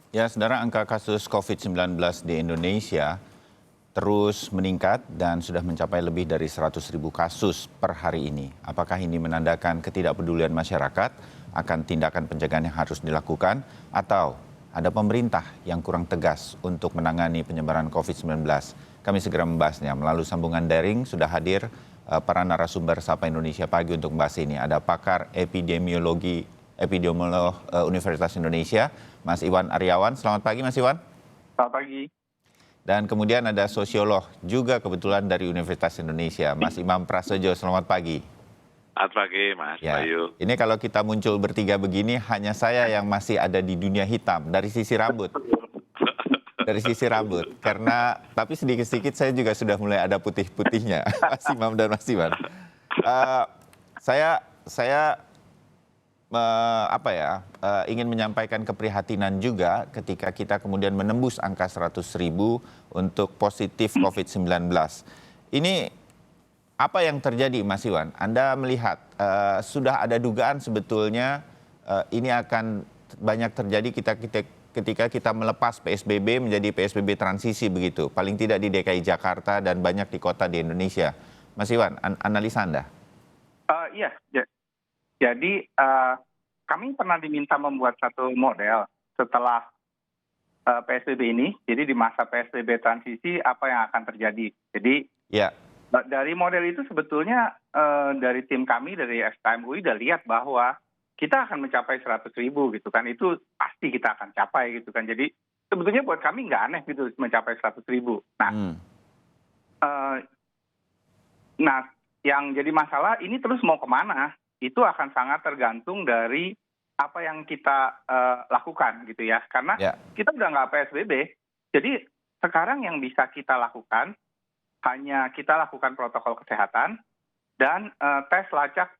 Ya, saudara, angka kasus COVID-19 di Indonesia terus meningkat dan sudah mencapai lebih dari 100.000 kasus per hari ini. Apakah ini menandakan ketidakpedulian masyarakat akan tindakan pencegahan yang harus dilakukan atau ada pemerintah yang kurang tegas untuk menangani penyebaran COVID-19? Kami segera membahasnya. Melalui sambungan daring sudah hadir para narasumber Sapa Indonesia Pagi untuk membahas ini. Ada pakar epidemiolog Universitas Indonesia, Mas Iwan Aryawan. Selamat pagi, Mas Iwan. Selamat pagi. Dan kemudian ada sosiolog juga kebetulan dari Universitas Indonesia, Mas Imam Prasojo. Selamat pagi. Selamat pagi, Mas Ya, Bayu. ini kalau kita muncul bertiga begini, hanya saya yang masih ada di dunia hitam dari sisi rambut. Dari sisi rambut, karena tapi sedikit-sedikit saya juga sudah mulai ada putih-putihnya, Mas Imam dan Mas Iwan. Saya ingin menyampaikan keprihatinan juga ketika kita kemudian menembus angka 100.000 untuk positif COVID-19. Ini apa yang terjadi, Mas Iwan? Anda melihat sudah ada dugaan sebetulnya ini akan banyak terjadi ketika kita melepas PSBB menjadi PSBB transisi begitu. Paling tidak di DKI Jakarta dan banyak di kota di Indonesia. Mas Iwan, analisa Anda? Iya, jadi kami pernah diminta membuat satu model setelah PSBB ini. Jadi di masa PSBB transisi apa yang akan terjadi. Jadi ya, dari model itu sebetulnya dari tim kami dari FKM UI udah lihat bahwa kita akan mencapai 100.000 gitu kan. Itu pasti kita akan capai gitu kan. Jadi sebetulnya buat kami nggak aneh gitu mencapai 100.000. Nah, yang jadi masalah ini terus mau kemana? Itu akan sangat tergantung dari apa yang kita lakukan gitu ya. Karena kita udah nggak PSBB, jadi sekarang yang bisa kita lakukan hanya kita lakukan protokol kesehatan dan tes lacak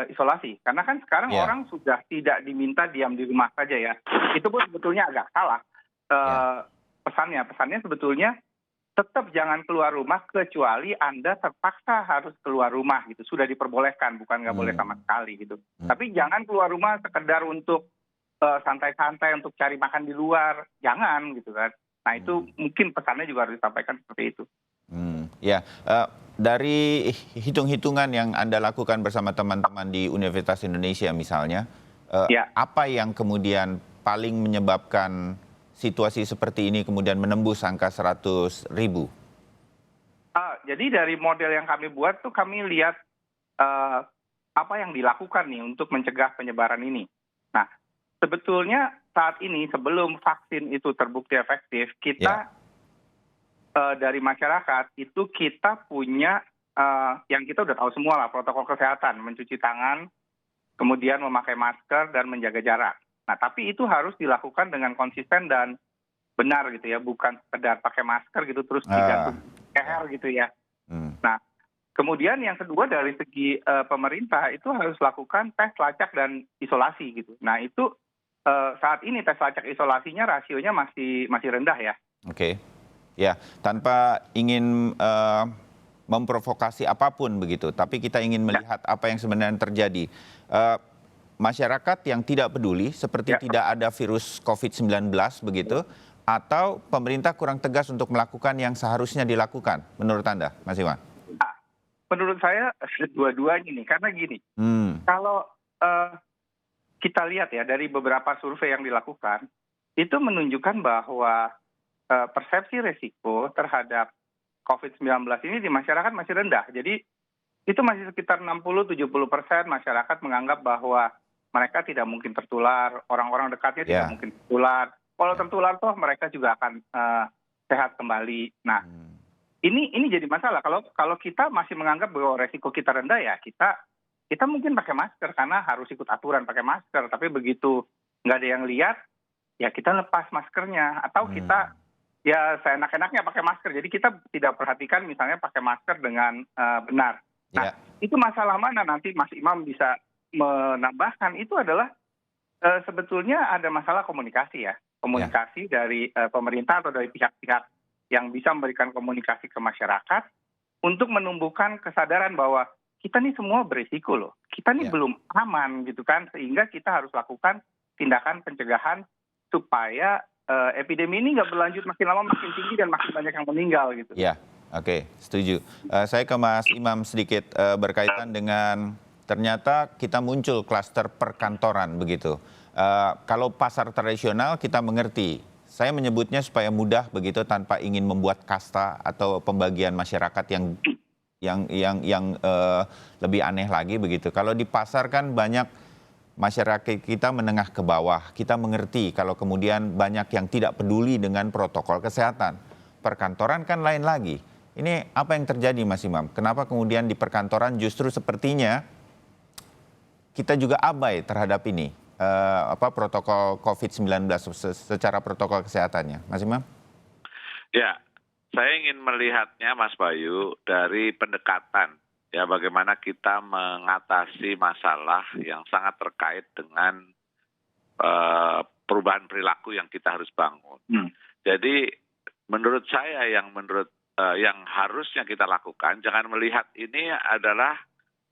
isolasi. Karena kan sekarang orang sudah tidak diminta diam di rumah saja ya. Itu pun sebetulnya agak salah pesannya sebetulnya tetap jangan keluar rumah kecuali Anda terpaksa harus keluar rumah gitu. Sudah diperbolehkan, bukan nggak boleh sama sekali gitu. Tapi jangan keluar rumah sekedar untuk santai-santai untuk cari makan di luar, jangan gitu kan. Nah itu mungkin pesannya juga harus disampaikan seperti itu. Dari hitung-hitungan yang Anda lakukan bersama teman-teman di Universitas Indonesia misalnya, apa yang kemudian paling menyebabkan situasi seperti ini kemudian menembus angka 100.000? Jadi dari model yang kami buat tuh kami lihat apa yang dilakukan nih untuk mencegah penyebaran ini. Nah, sebetulnya saat ini sebelum vaksin itu terbukti efektif, kita dari masyarakat itu kita punya yang kita udah tahu semua lah, protokol kesehatan, mencuci tangan, kemudian memakai masker dan menjaga jarak. Nah, tapi itu harus dilakukan dengan konsisten dan benar gitu ya, bukan sekedar pakai masker gitu terus digantung leher gitu ya. Nah, kemudian yang kedua dari segi pemerintah itu harus lakukan tes lacak dan isolasi gitu. Nah, itu saat ini tes lacak isolasinya rasionya masih rendah ya. Oke. Ya, tanpa ingin memprovokasi apapun begitu, tapi kita ingin melihat apa yang sebenarnya terjadi. Masyarakat yang tidak peduli seperti tidak ada virus COVID-19 begitu, atau pemerintah kurang tegas untuk melakukan yang seharusnya dilakukan menurut Anda, Mas Iwan? Menurut saya dua-duanya nih, karena gini, kalau kita lihat ya dari beberapa survei yang dilakukan, itu menunjukkan bahwa persepsi resiko terhadap COVID-19 ini di masyarakat masih rendah. Jadi itu masih sekitar 60-70% masyarakat menganggap bahwa mereka tidak mungkin tertular, orang-orang dekatnya tidak mungkin tertular. Kalau tertular toh mereka juga akan sehat kembali. Nah, ini jadi masalah. Kalau kita masih menganggap bahwa resiko kita rendah ya kita mungkin pakai masker karena harus ikut aturan pakai masker. Tapi begitu nggak ada yang lihat, ya kita lepas maskernya atau kita ya seenak-enaknya pakai masker. Jadi kita tidak perhatikan misalnya pakai masker dengan benar. Nah, itu masalah mana nanti Mas Imam bisa menambahkan itu adalah sebetulnya ada masalah komunikasi ya. Komunikasi dari pemerintah atau dari pihak-pihak yang bisa memberikan komunikasi ke masyarakat untuk menumbuhkan kesadaran bahwa kita nih semua berisiko loh. Kita nih belum aman gitu kan. Sehingga kita harus lakukan tindakan pencegahan supaya epidemi ini nggak berlanjut makin lama makin tinggi dan makin banyak yang meninggal gitu. Ya, oke, setuju. Saya ke Mas Imam sedikit berkaitan dengan ternyata kita muncul klaster perkantoran begitu. Kalau pasar tradisional kita mengerti. Saya menyebutnya supaya mudah begitu tanpa ingin membuat kasta atau pembagian masyarakat yang lebih aneh lagi begitu. Kalau di pasar kan banyak masyarakat kita menengah ke bawah. Kita mengerti kalau kemudian banyak yang tidak peduli dengan protokol kesehatan. Perkantoran kan lain lagi. Ini apa yang terjadi Mas Imam? Kenapa kemudian di perkantoran justru sepertinya kita juga abai terhadap ini? Protokol COVID-19 secara protokol kesehatannya. Mas Imam? Ya, saya ingin melihatnya Mas Bayu dari pendekatan. Ya, bagaimana kita mengatasi masalah yang sangat terkait dengan perubahan perilaku yang kita harus bangun. Jadi menurut saya yang harusnya kita lakukan, jangan melihat ini adalah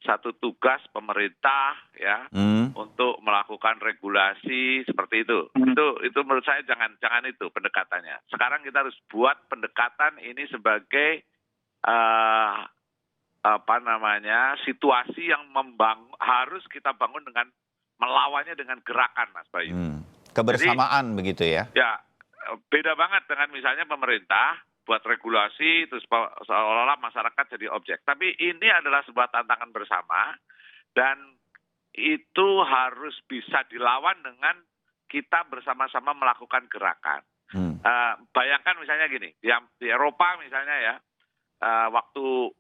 satu tugas pemerintah ya untuk melakukan regulasi seperti itu. Itu menurut saya jangan itu pendekatannya. Sekarang kita harus buat pendekatan ini sebagai situasi yang harus kita bangun dengan melawannya dengan gerakan, Mas Bayu. Kebersamaan. Jadi, begitu ya? Ya, beda banget dengan misalnya pemerintah buat regulasi terus seolah-olah masyarakat jadi objek. Tapi ini adalah sebuah tantangan bersama dan itu harus bisa dilawan dengan kita bersama-sama melakukan gerakan. Bayangkan misalnya gini, di Eropa misalnya ya, waktu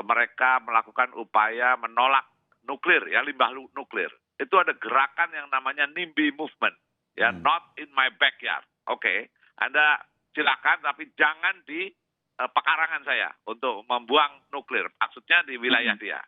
mereka melakukan upaya menolak nuklir, ya limbah nuklir, itu ada gerakan yang namanya NIMBY movement, ya not in my backyard. Oke, Anda silakan tapi jangan di pekarangan saya untuk membuang nuklir, maksudnya di wilayah dia.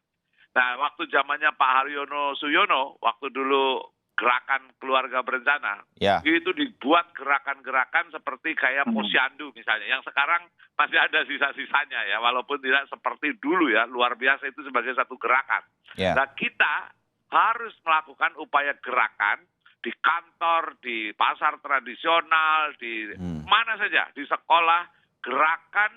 Nah, waktu zamannya Pak Haryono Suyono, waktu dulu gerakan keluarga berencana, itu dibuat gerakan-gerakan seperti kayak Posyandu misalnya, yang sekarang masih ada sisa-sisanya ya, walaupun tidak seperti dulu ya, luar biasa itu sebagai satu gerakan. Nah, kita harus melakukan upaya gerakan di kantor, di pasar tradisional, di mana saja, di sekolah, gerakan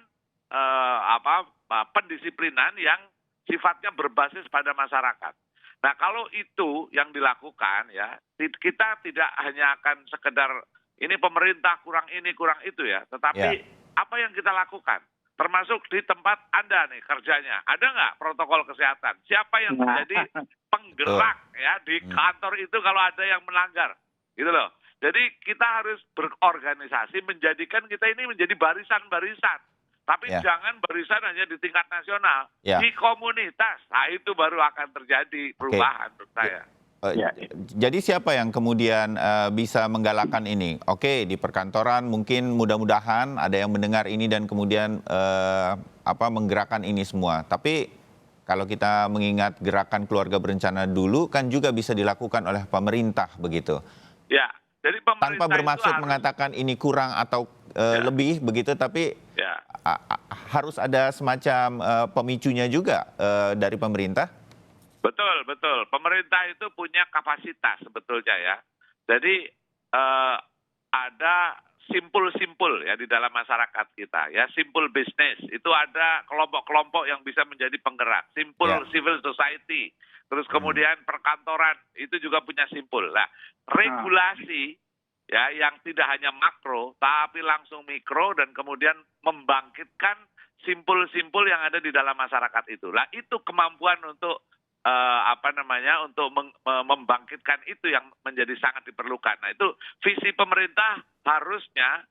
pendisiplinan yang sifatnya berbasis pada masyarakat. Nah, kalau itu yang dilakukan ya, kita tidak hanya akan sekedar ini pemerintah kurang ini, kurang itu ya, tetapi apa yang kita lakukan? Termasuk di tempat Anda nih kerjanya, ada nggak protokol kesehatan? Siapa yang menjadi penggerak ya di kantor itu kalau ada yang melanggar, gitu loh. Jadi kita harus berorganisasi, menjadikan kita ini menjadi barisan-barisan. Tapi jangan barisan hanya di tingkat nasional, di komunitas. Nah, itu baru akan terjadi perubahan menurut saya. Jadi siapa yang kemudian bisa menggalakkan ini? Oke, di perkantoran mungkin mudah-mudahan ada yang mendengar ini dan kemudian menggerakkan ini semua. Tapi kalau kita mengingat gerakan keluarga berencana dulu kan juga bisa dilakukan oleh pemerintah begitu. Ya, jadi pemerintah tanpa bermaksud mengatakan ini kurang atau lebih begitu, tapi harus ada semacam pemicunya juga dari pemerintah. Betul, betul. Pemerintah itu punya kapasitas sebetulnya ya. Jadi ada simpul-simpul ya di dalam masyarakat kita ya, simpul bisnis. Itu ada kelompok-kelompok yang bisa menjadi penggerak. Simpul civil society. Terus kemudian perkantoran itu juga punya simpul. Nah, regulasi ya yang tidak hanya makro tapi langsung mikro dan kemudian membangkitkan simpul-simpul yang ada di dalam masyarakat itu. Nah, itu kemampuan untuk untuk membangkitkan itu yang menjadi sangat diperlukan. Nah, itu visi pemerintah harusnya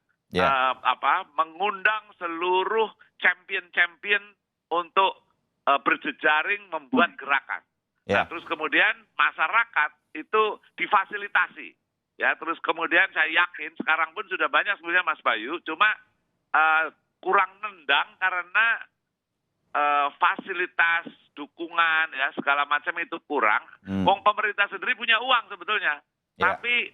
mengundang seluruh champion-champion untuk berjejaring membuat gerakan. Nah, terus kemudian masyarakat itu difasilitasi. Ya, terus kemudian saya yakin sekarang pun sudah banyak sebenarnya Mas Bayu, cuma kurang nendang karena fasilitas, dukungan ya segala macam itu kurang. Wong pemerintah sendiri punya uang sebetulnya, tapi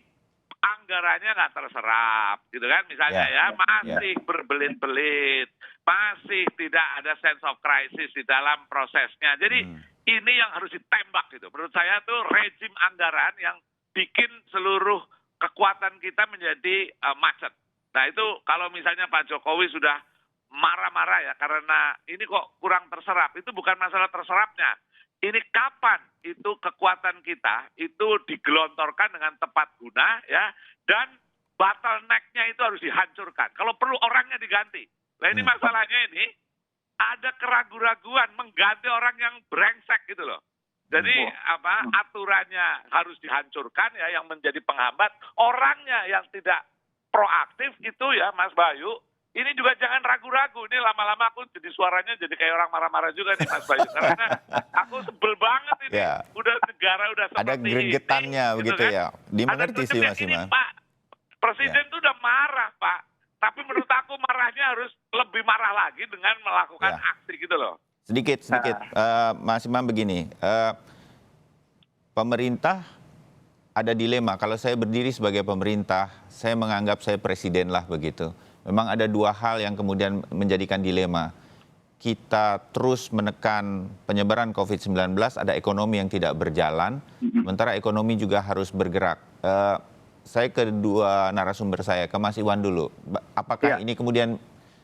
anggarannya nggak terserap, gitu kan? Misalnya masih berbelit-belit, masih tidak ada sense of crisis di dalam prosesnya. Jadi ini yang harus ditembak gitu. Menurut saya tuh rezim anggaran yang bikin seluruh kekuatan kita menjadi macet. Nah itu kalau misalnya Pak Jokowi sudah marah-marah ya karena ini kok kurang terserap, itu bukan masalah terserapnya. Ini kapan itu kekuatan kita itu digelontorkan dengan tepat guna ya, dan bottleneck-nya itu harus dihancurkan. Kalau perlu orangnya diganti. Nah ini masalahnya ini ada keraguan-raguan mengganti orang yang brengsek gitu loh. Jadi aturannya harus dihancurkan ya, yang menjadi penghambat. Orangnya yang tidak proaktif itu ya Mas Bayu, ini juga jangan ragu-ragu. Ini lama-lama aku jadi suaranya jadi kayak orang marah-marah juga nih Mas Bayu. Karena aku sebel banget ini. Ya. Udah negara udah seperti Ada gregetannya ini, begitu gitu kan. ya. Dimengerti sih Mas Ini Imam. Pak, Presiden tuh udah marah Pak. Tapi menurut aku marahnya harus lebih marah lagi dengan melakukan aksi gitu loh. Sedikit. Mas Imam begini, pemerintah ada dilema. Kalau saya berdiri sebagai pemerintah, saya menganggap saya presiden lah begitu. Memang ada dua hal yang kemudian menjadikan dilema. Kita terus menekan penyebaran COVID-19, ada ekonomi yang tidak berjalan, sementara ekonomi juga harus bergerak. Saya kedua narasumber saya, ke Mas Iwan dulu. Apakah ini kemudian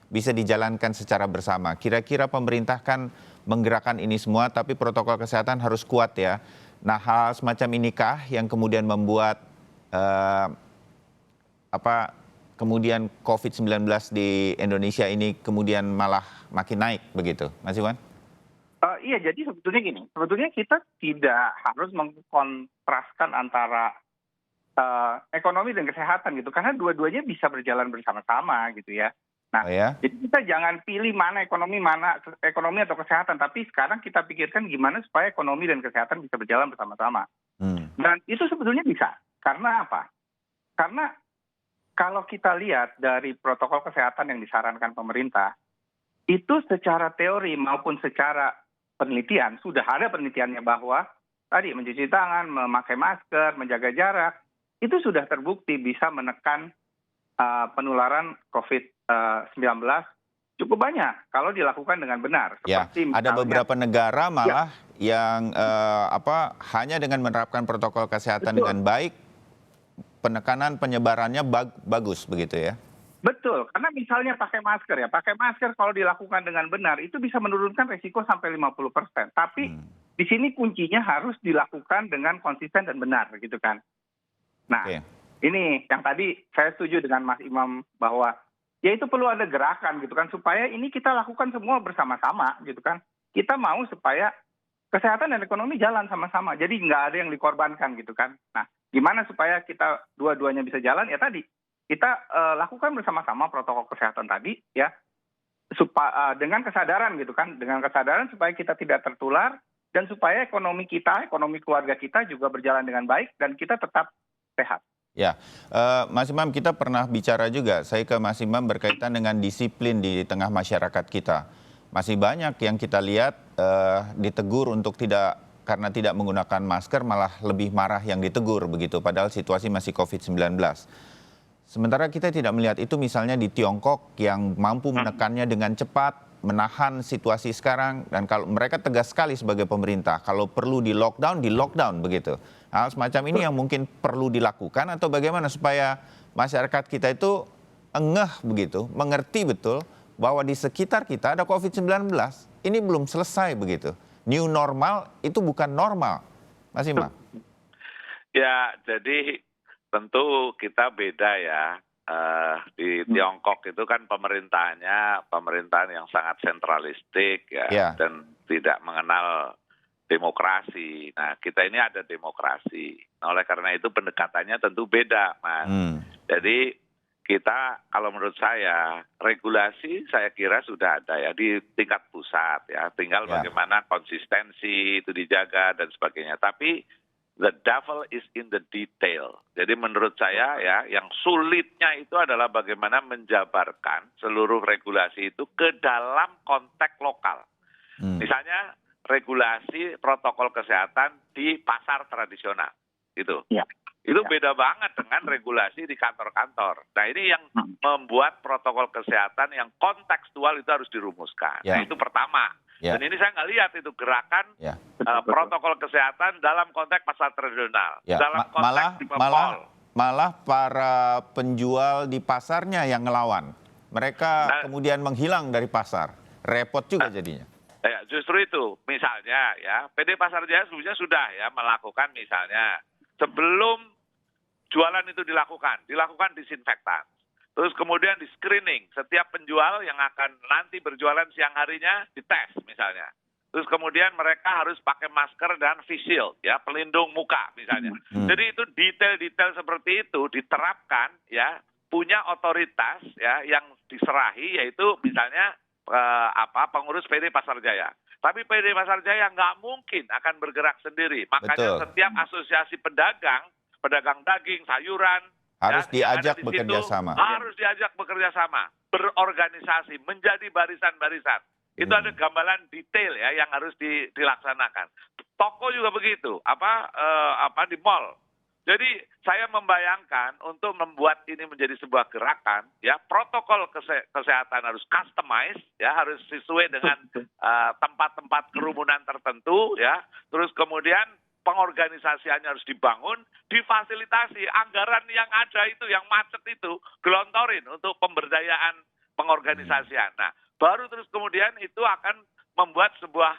bisa dijalankan secara bersama? Kira-kira pemerintah kan menggerakkan ini semua, tapi protokol kesehatan harus kuat ya. Nah, hal semacam inikah yang kemudian membuat kemudian COVID-19 di Indonesia ini kemudian malah makin naik begitu, Mas Iwan? Iya, jadi sebetulnya gini, sebetulnya kita tidak harus mengkontraskan antara ekonomi dan kesehatan gitu, karena dua-duanya bisa berjalan bersama-sama gitu ya. Nah, jadi kita jangan pilih mana ekonomi atau kesehatan, tapi sekarang kita pikirkan gimana supaya ekonomi dan kesehatan bisa berjalan bersama-sama. Dan itu sebetulnya bisa. Karena apa? Karena kalau kita lihat dari protokol kesehatan yang disarankan pemerintah, itu secara teori maupun secara penelitian, sudah ada penelitiannya bahwa tadi mencuci tangan, memakai masker, menjaga jarak, itu sudah terbukti bisa menekan penularan COVID-19 cukup banyak kalau dilakukan dengan benar. Seperti ada beberapa negara malah yang hanya dengan menerapkan protokol kesehatan dengan baik, penekanan penyebarannya bagus begitu ya? Betul, karena misalnya pakai masker kalau dilakukan dengan benar itu bisa menurunkan risiko sampai 50%. Tapi di sini kuncinya harus dilakukan dengan konsisten dan benar gitu kan. Nah, ini yang tadi saya setuju dengan Mas Imam bahwa ya itu perlu ada gerakan gitu kan, supaya ini kita lakukan semua bersama-sama gitu kan. Kita mau supaya kesehatan dan ekonomi jalan sama-sama, jadi nggak ada yang dikorbankan gitu kan. Nah, gimana supaya kita dua-duanya bisa jalan? Ya tadi kita lakukan bersama-sama protokol kesehatan tadi ya, supaya dengan kesadaran gitu kan, dengan kesadaran supaya kita tidak tertular dan supaya ekonomi kita, ekonomi keluarga kita juga berjalan dengan baik dan kita tetap sehat. Ya, Mas Imam, kita pernah bicara juga, saya ke Mas Imam berkaitan dengan disiplin di tengah masyarakat kita. Masih banyak yang kita lihat ditegur untuk karena tidak menggunakan masker, malah lebih marah yang ditegur begitu, padahal situasi masih COVID-19. Sementara kita tidak melihat itu misalnya di Tiongkok yang mampu menekannya dengan cepat, menahan situasi sekarang, dan kalau mereka tegas sekali sebagai pemerintah, kalau perlu di lockdown begitu. Hal semacam ini yang mungkin perlu dilakukan atau bagaimana supaya masyarakat kita itu engeh begitu, mengerti betul bahwa di sekitar kita ada COVID-19. Ini belum selesai begitu. New normal itu bukan normal. Mas Imam. Ya, jadi tentu kita beda ya. Di Tiongkok itu kan pemerintahan yang sangat sentralistik ya, dan tidak mengenal demokrasi. Nah, kita ini ada demokrasi. Nah, oleh karena itu pendekatannya tentu beda, Mas. Jadi kita, kalau menurut saya, regulasi saya kira sudah ada ya di tingkat pusat ya. Tinggal bagaimana konsistensi itu dijaga dan sebagainya. Tapi the devil is in the detail. Jadi menurut saya ya, yang sulitnya itu adalah bagaimana menjabarkan seluruh regulasi itu ke dalam konteks lokal. Misalnya regulasi protokol kesehatan di pasar tradisional, gitu. Itu beda banget dengan regulasi di kantor-kantor. Nah, ini yang membuat protokol kesehatan yang kontekstual itu harus dirumuskan. Nah, itu pertama. Dan ini saya nggak lihat itu gerakan protokol kesehatan dalam konteks pasar tradisional, dalam konteks di mall. malah para penjual di pasarnya yang ngelawan. Mereka kemudian menghilang dari pasar. Repot juga jadinya. Ya, justru itu, misalnya ya, PD Pasar Jaya sebetulnya sudah ya melakukan misalnya sebelum jualan itu dilakukan disinfektan. Terus kemudian di screening, setiap penjual yang akan nanti berjualan siang harinya dites misalnya. Terus kemudian mereka harus pakai masker dan face shield, ya, pelindung muka misalnya. Jadi itu detail-detail seperti itu diterapkan, ya, punya otoritas, ya, yang diserahi, yaitu misalnya pengurus PD Pasar Jaya. Tapi PD Pasar Jaya nggak mungkin akan bergerak sendiri. Makanya setiap asosiasi pedagang daging, sayuran, harus ya, diajak bekerja sama. Harus diajak bekerja sama, berorganisasi, menjadi barisan-barisan. Itu ada gambaran detail ya yang harus dilaksanakan. Toko juga begitu, di mall. Jadi saya membayangkan untuk membuat ini menjadi sebuah gerakan, ya, protokol kesehatan harus customize, ya, harus sesuai dengan tempat-tempat kerumunan tertentu, ya. Terus kemudian pengorganisasiannya harus dibangun, difasilitasi, anggaran yang ada itu, yang macet itu, gelontorin untuk pemberdayaan pengorganisasian. Nah, baru terus kemudian itu akan membuat sebuah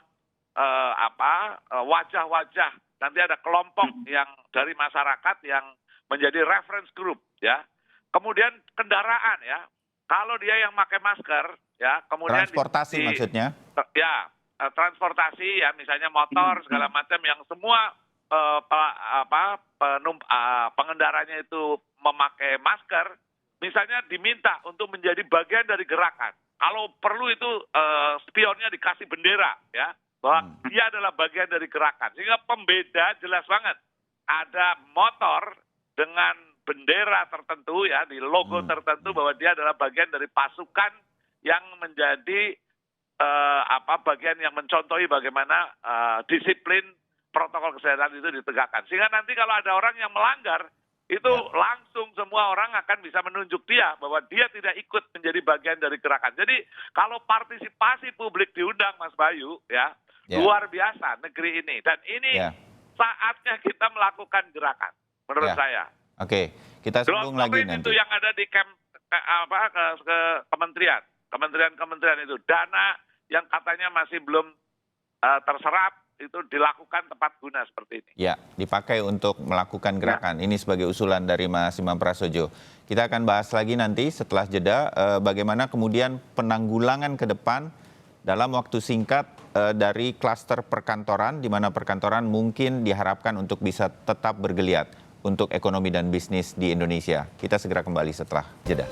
wajah-wajah. Nanti ada kelompok yang dari masyarakat yang menjadi reference group, ya. Kemudian kendaraan, ya. Kalau dia yang pakai masker, ya, kemudian transportasi maksudnya? Ya, transportasi, ya, misalnya motor segala macam yang semua pengendaranya itu memakai masker, misalnya diminta untuk menjadi bagian dari gerakan. Kalau perlu itu spionnya dikasih bendera, ya, bahwa dia adalah bagian dari gerakan. Sehingga pembeda jelas banget. Ada motor dengan bendera tertentu, ya, di logo tertentu bahwa dia adalah bagian dari pasukan yang menjadi bagian yang mencontohi bagaimana disiplin protokol kesehatan itu ditegakkan. Sehingga nanti kalau ada orang yang melanggar, itu langsung semua orang akan bisa menunjuk dia bahwa dia tidak ikut menjadi bagian dari gerakan. Jadi kalau partisipasi publik diundang, Mas Bayu, ya, luar biasa negeri ini. Dan ini saatnya kita melakukan gerakan, menurut saya. Oke, kita sambung lagi nanti. Itu yang ada di ke kementerian itu, dana yang katanya masih belum terserap, itu dilakukan tepat guna seperti ini. Ya, dipakai untuk melakukan gerakan. Ini sebagai usulan dari Mas Imam Prasojo. Kita akan bahas lagi nanti setelah jeda bagaimana kemudian penanggulangan ke depan dalam waktu singkat dari klaster perkantoran, di mana perkantoran mungkin diharapkan untuk bisa tetap bergeliat untuk ekonomi dan bisnis di Indonesia. Kita segera kembali setelah jeda.